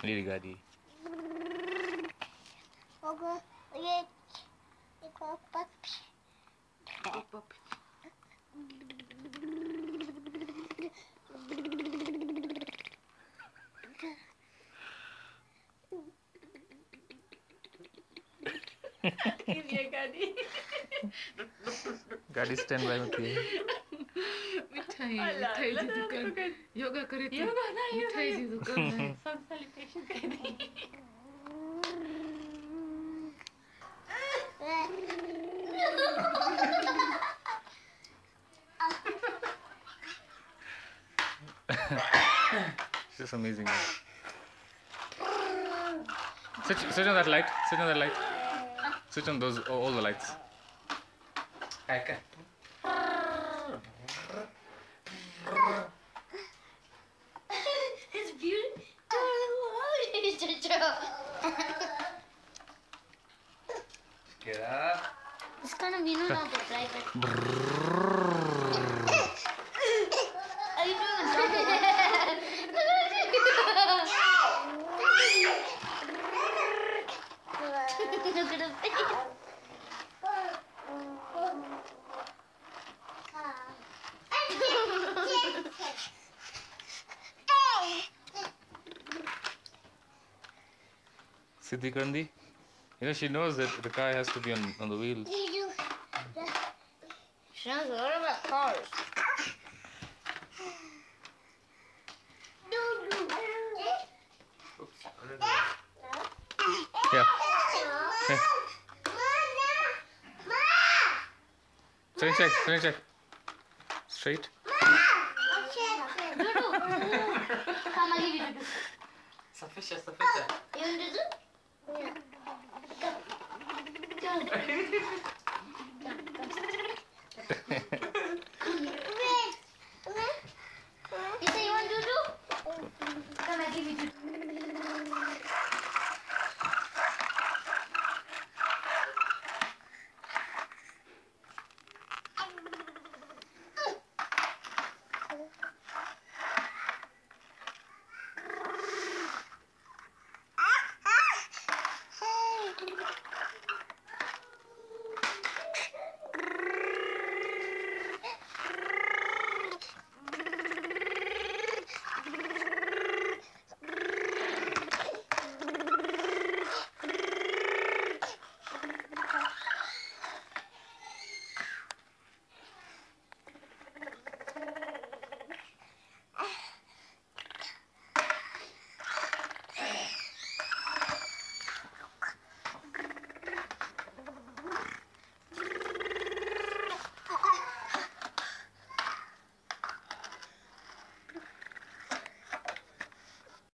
Lady Gadi. Gadi stand by होती है. मिठाई दी दुकान योगा करे थे मिठाई दी दुकान है सब सेलिब्रेशन कर दी It's just amazing. Switch on that light. Switch on that light. Switch on those all the lights. Okay. It's beautiful. Get up. It's kind of, you know, not the private. Are you doing a double? Look at him. Siddhi Kandi. You know, she knows that the car has to be on the wheels. She knows a lot about cars. Yeah. Hey. Straight check. Straight. Come, I'll leave you to do. Sufficient You want to do? Yeah. Come.